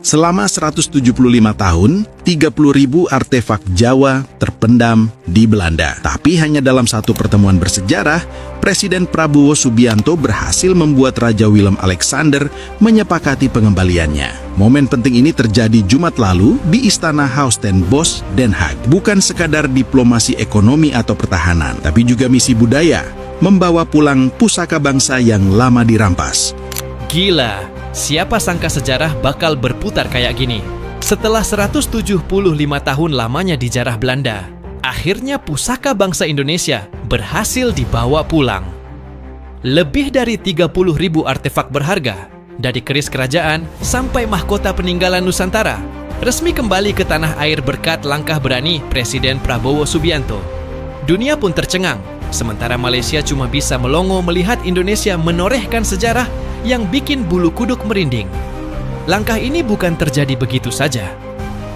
Selama 175 tahun, 30.000 artefak Jawa terpendam di Belanda. Tapi hanya dalam satu pertemuan bersejarah, Presiden Prabowo Subianto berhasil membuat Raja Willem Alexander menyepakati pengembaliannya. Momen penting ini terjadi Jumat lalu di Istana Haus ten Bosch, Den Haag. Bukan sekadar diplomasi ekonomi atau pertahanan, tapi juga misi budaya, membawa pulang pusaka bangsa yang lama dirampas. Gila, siapa sangka sejarah bakal berputar kayak gini? Setelah 175 tahun lamanya dijarah Belanda, akhirnya pusaka bangsa Indonesia berhasil dibawa pulang. Lebih dari 30.000 artefak berharga, dari keris kerajaan sampai mahkota peninggalan Nusantara, resmi kembali ke tanah air berkat langkah berani Presiden Prabowo Subianto. Dunia pun tercengang, sementara Malaysia cuma bisa melongo melihat Indonesia menorehkan sejarah yang bikin bulu kuduk merinding. Langkah ini bukan terjadi begitu saja.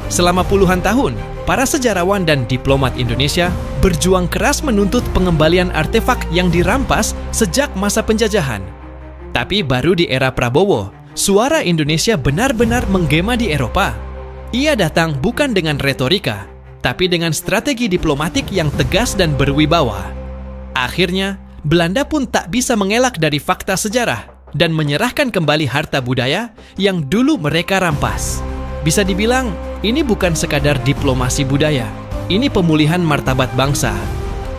Selama puluhan tahun, para sejarawan dan diplomat Indonesia berjuang keras menuntut pengembalian artefak yang dirampas sejak masa penjajahan. Tapi baru di era Prabowo, suara Indonesia benar-benar menggema di Eropa. Ia datang bukan dengan retorika, tapi dengan strategi diplomatik yang tegas dan berwibawa. Akhirnya, Belanda pun tak bisa mengelak dari fakta sejarah dan menyerahkan kembali harta budaya yang dulu mereka rampas. Bisa dibilang, ini bukan sekadar diplomasi budaya, ini pemulihan martabat bangsa.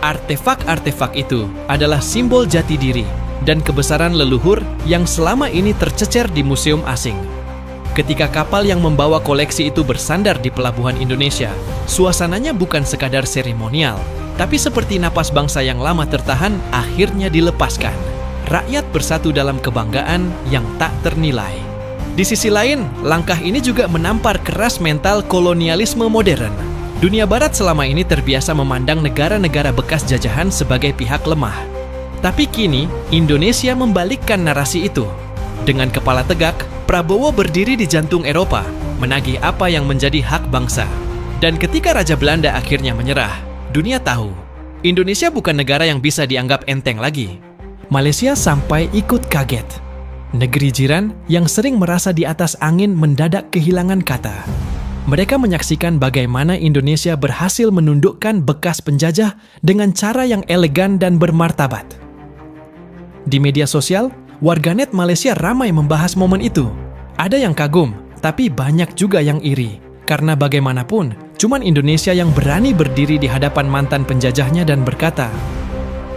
Artefak-artefak itu adalah simbol jati diri dan kebesaran leluhur yang selama ini tercecer di museum asing. Ketika kapal yang membawa koleksi itu bersandar di pelabuhan Indonesia, suasananya bukan sekadar seremonial, tapi seperti napas bangsa yang lama tertahan akhirnya dilepaskan. Rakyat bersatu dalam kebanggaan yang tak ternilai. Di sisi lain, langkah ini juga menampar keras mental kolonialisme modern. Dunia Barat selama ini terbiasa memandang negara-negara bekas jajahan sebagai pihak lemah. Tapi kini, Indonesia membalikkan narasi itu. Dengan kepala tegak, Prabowo berdiri di jantung Eropa, menagih apa yang menjadi hak bangsa. Dan ketika Raja Belanda akhirnya menyerah, dunia tahu, Indonesia bukan negara yang bisa dianggap enteng lagi. Malaysia sampai ikut kaget. Negeri jiran yang sering merasa di atas angin mendadak kehilangan kata. Mereka menyaksikan bagaimana Indonesia berhasil menundukkan bekas penjajah dengan cara yang elegan dan bermartabat. Di media sosial, warganet Malaysia ramai membahas momen itu. Ada yang kagum, tapi banyak juga yang iri. Karena bagaimanapun, cuman Indonesia yang berani berdiri di hadapan mantan penjajahnya dan berkata,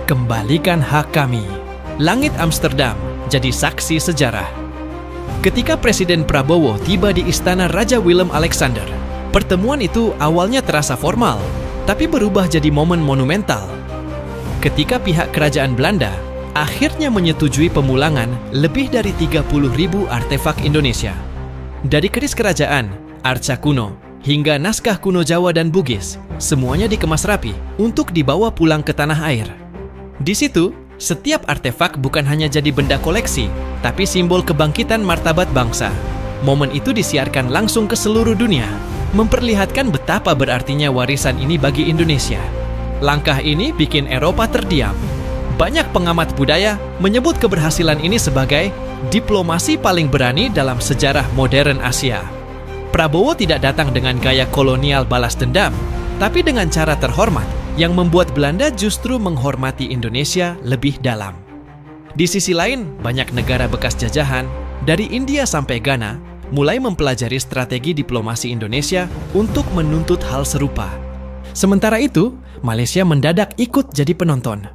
"Kembalikan hak kami." Langit Amsterdam jadi saksi sejarah. Ketika Presiden Prabowo tiba di Istana Raja Willem Alexander, pertemuan itu awalnya terasa formal, tapi berubah jadi momen monumental. Ketika pihak kerajaan Belanda akhirnya menyetujui pemulangan lebih dari 30.000 artefak Indonesia. Dari keris kerajaan, arca kuno, hingga naskah kuno Jawa dan Bugis, semuanya dikemas rapi untuk dibawa pulang ke tanah air. Di situ, setiap artefak bukan hanya jadi benda koleksi, tapi simbol kebangkitan martabat bangsa. Momen itu disiarkan langsung ke seluruh dunia, memperlihatkan betapa berartinya warisan ini bagi Indonesia. Langkah ini bikin Eropa terdiam. Banyak pengamat budaya menyebut keberhasilan ini sebagai diplomasi paling berani dalam sejarah modern Asia. Prabowo tidak datang dengan gaya kolonial balas dendam, tapi dengan cara terhormat yang membuat Belanda justru menghormati Indonesia lebih dalam. Di sisi lain, banyak negara bekas jajahan, dari India sampai Ghana, mulai mempelajari strategi diplomasi Indonesia untuk menuntut hal serupa. Sementara itu, Malaysia mendadak ikut jadi penonton.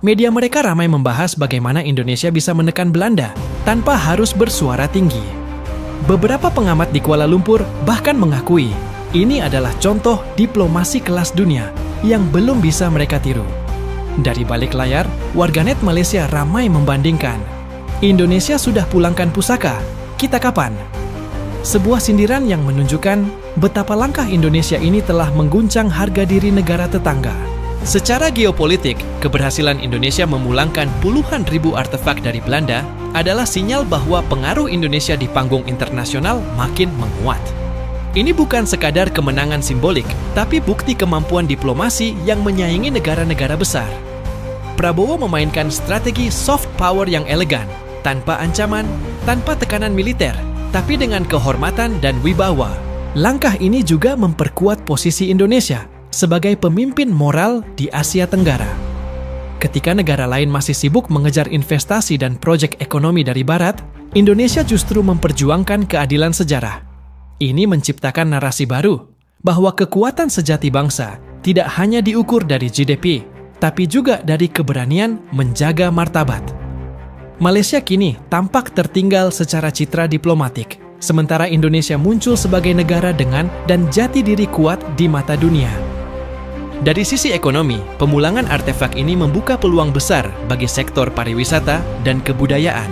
Media mereka ramai membahas bagaimana Indonesia bisa menekan Belanda tanpa harus bersuara tinggi. Beberapa pengamat di Kuala Lumpur bahkan mengakui ini adalah contoh diplomasi kelas dunia yang belum bisa mereka tiru. Dari balik layar, warganet Malaysia ramai membandingkan. Indonesia sudah pulangkan pusaka, kita kapan? Sebuah sindiran yang menunjukkan betapa langkah Indonesia ini telah mengguncang harga diri negara tetangga. Secara geopolitik, keberhasilan Indonesia memulangkan puluhan ribu artefak dari Belanda adalah sinyal bahwa pengaruh Indonesia di panggung internasional makin menguat. Ini bukan sekadar kemenangan simbolik, tapi bukti kemampuan diplomasi yang menyaingi negara-negara besar. Prabowo memainkan strategi soft power yang elegan, tanpa ancaman, tanpa tekanan militer, tapi dengan kehormatan dan wibawa. Langkah ini juga memperkuat posisi Indonesia sebagai pemimpin moral di Asia Tenggara. Ketika negara lain masih sibuk mengejar investasi dan proyek ekonomi dari Barat, Indonesia justru memperjuangkan keadilan sejarah. Ini menciptakan narasi baru bahwa kekuatan sejati bangsa tidak hanya diukur dari GDP, tapi juga dari keberanian menjaga martabat. Malaysia kini tampak tertinggal secara citra diplomatik, sementara Indonesia muncul sebagai negara dengan dan jati diri kuat di mata dunia. Dari sisi ekonomi, pemulangan artefak ini membuka peluang besar bagi sektor pariwisata dan kebudayaan.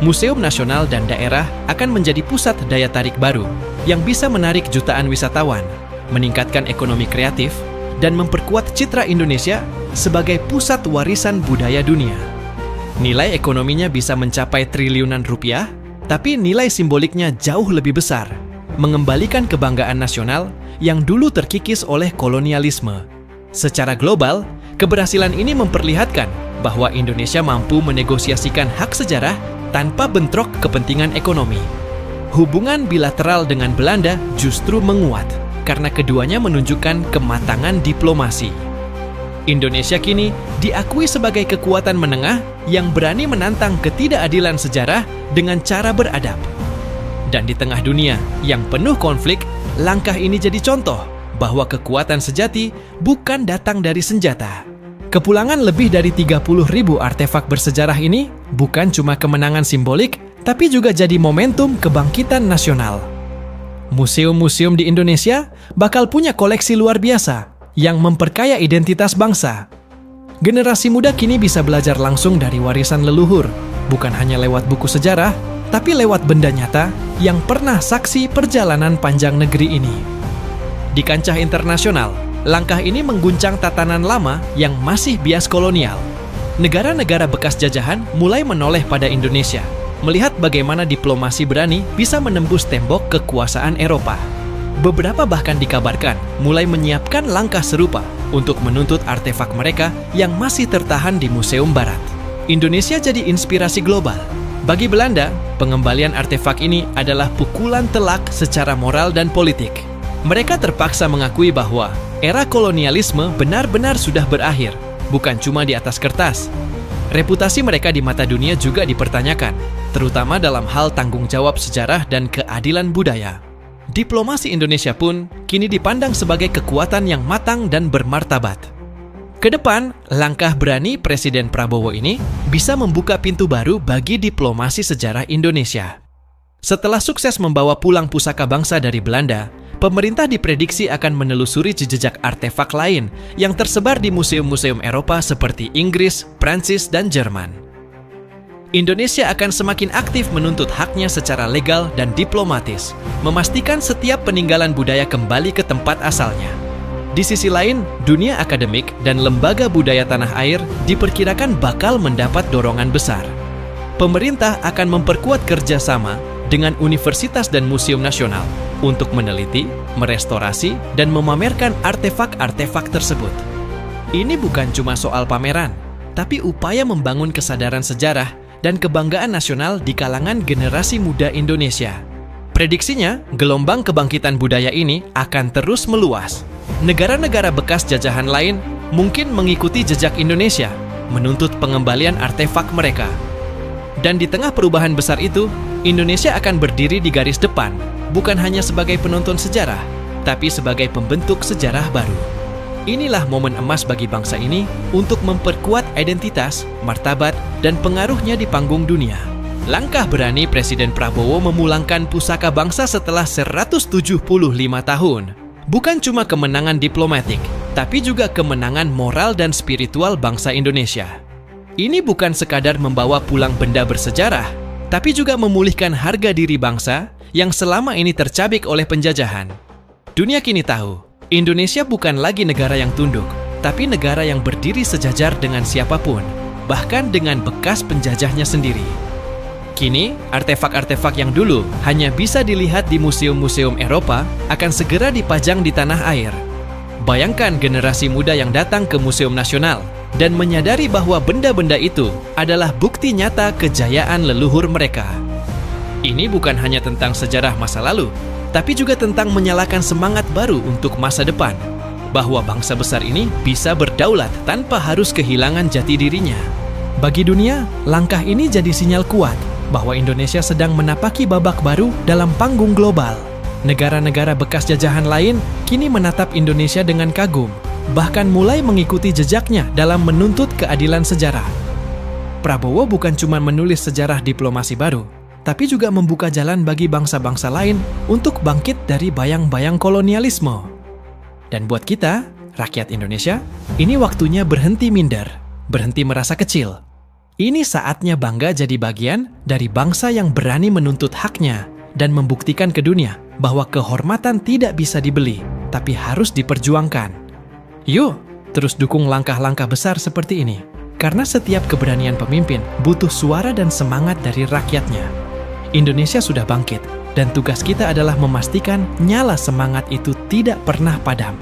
Museum nasional dan daerah akan menjadi pusat daya tarik baru yang bisa menarik jutaan wisatawan, meningkatkan ekonomi kreatif, dan memperkuat citra Indonesia sebagai pusat warisan budaya dunia. Nilai ekonominya bisa mencapai triliunan rupiah, tapi nilai simboliknya jauh lebih besar, mengembalikan kebanggaan nasional yang dulu terkikis oleh kolonialisme. Secara global, keberhasilan ini memperlihatkan bahwa Indonesia mampu menegosiasikan hak sejarah tanpa bentrok kepentingan ekonomi. Hubungan bilateral dengan Belanda justru menguat karena keduanya menunjukkan kematangan diplomasi. Indonesia kini diakui sebagai kekuatan menengah yang berani menantang ketidakadilan sejarah dengan cara beradab. Dan di tengah dunia yang penuh konflik, langkah ini jadi contoh bahwa kekuatan sejati bukan datang dari senjata. Kepulangan lebih dari 30.000 artefak bersejarah ini bukan cuma kemenangan simbolik, tapi juga jadi momentum kebangkitan nasional. Museum-museum di Indonesia bakal punya koleksi luar biasa yang memperkaya identitas bangsa. Generasi muda kini bisa belajar langsung dari warisan leluhur, bukan hanya lewat buku sejarah, tapi lewat benda nyata yang pernah saksi perjalanan panjang negeri ini. Di kancah internasional, langkah ini mengguncang tatanan lama yang masih bias kolonial. Negara-negara bekas jajahan mulai menoleh pada Indonesia, melihat bagaimana diplomasi berani bisa menembus tembok kekuasaan Eropa. Beberapa bahkan dikabarkan mulai menyiapkan langkah serupa untuk menuntut artefak mereka yang masih tertahan di Museum Barat. Indonesia jadi inspirasi global. Bagi Belanda, pengembalian artefak ini adalah pukulan telak secara moral dan politik. Mereka terpaksa mengakui bahwa era kolonialisme benar-benar sudah berakhir, bukan cuma di atas kertas. Reputasi mereka di mata dunia juga dipertanyakan, terutama dalam hal tanggung jawab sejarah dan keadilan budaya. Diplomasi Indonesia pun kini dipandang sebagai kekuatan yang matang dan bermartabat. Kedepan, langkah berani Presiden Prabowo ini bisa membuka pintu baru bagi diplomasi sejarah Indonesia. Setelah sukses membawa pulang pusaka bangsa dari Belanda, pemerintah diprediksi akan menelusuri jejak artefak lain yang tersebar di museum-museum Eropa seperti Inggris, Prancis, dan Jerman. Indonesia akan semakin aktif menuntut haknya secara legal dan diplomatis, memastikan setiap peninggalan budaya kembali ke tempat asalnya. Di sisi lain, dunia akademik dan lembaga budaya tanah air diperkirakan bakal mendapat dorongan besar. Pemerintah akan memperkuat kerjasama dengan universitas dan museum nasional untuk meneliti, merestorasi, dan memamerkan artefak-artefak tersebut. Ini bukan cuma soal pameran, tapi upaya membangun kesadaran sejarah dan kebanggaan nasional di kalangan generasi muda Indonesia. Prediksinya, gelombang kebangkitan budaya ini akan terus meluas. Negara-negara bekas jajahan lain mungkin mengikuti jejak Indonesia, menuntut pengembalian artefak mereka. Dan di tengah perubahan besar itu, Indonesia akan berdiri di garis depan, bukan hanya sebagai penonton sejarah, tapi sebagai pembentuk sejarah baru. Inilah momen emas bagi bangsa ini untuk memperkuat identitas, martabat, dan pengaruhnya di panggung dunia. Langkah berani Presiden Prabowo memulangkan pusaka bangsa setelah 175 tahun bukan cuma kemenangan diplomatik, tapi juga kemenangan moral dan spiritual bangsa Indonesia. Ini bukan sekadar membawa pulang benda bersejarah, tapi juga memulihkan harga diri bangsa yang selama ini tercabik oleh penjajahan. Dunia kini tahu, Indonesia bukan lagi negara yang tunduk, tapi negara yang berdiri sejajar dengan siapapun, bahkan dengan bekas penjajahnya sendiri. Kini, artefak-artefak yang dulu hanya bisa dilihat di museum-museum Eropa akan segera dipajang di tanah air. Bayangkan generasi muda yang datang ke Museum Nasional dan menyadari bahwa benda-benda itu adalah bukti nyata kejayaan leluhur mereka. Ini bukan hanya tentang sejarah masa lalu, tapi juga tentang menyalakan semangat baru untuk masa depan, bahwa bangsa besar ini bisa berdaulat tanpa harus kehilangan jati dirinya. Bagi dunia, langkah ini jadi sinyal kuat bahwa Indonesia sedang menapaki babak baru dalam panggung global. Negara-negara bekas jajahan lain kini menatap Indonesia dengan kagum, bahkan mulai mengikuti jejaknya dalam menuntut keadilan sejarah. Prabowo bukan cuma menulis sejarah diplomasi baru, tapi juga membuka jalan bagi bangsa-bangsa lain untuk bangkit dari bayang-bayang kolonialisme. Dan buat kita, rakyat Indonesia, ini waktunya berhenti minder, berhenti merasa kecil. Ini saatnya bangga jadi bagian dari bangsa yang berani menuntut haknya dan membuktikan ke dunia bahwa kehormatan tidak bisa dibeli, tapi harus diperjuangkan. Yuk, terus dukung langkah-langkah besar seperti ini, karena setiap keberanian pemimpin butuh suara dan semangat dari rakyatnya. Indonesia sudah bangkit, dan tugas kita adalah memastikan nyala semangat itu tidak pernah padam.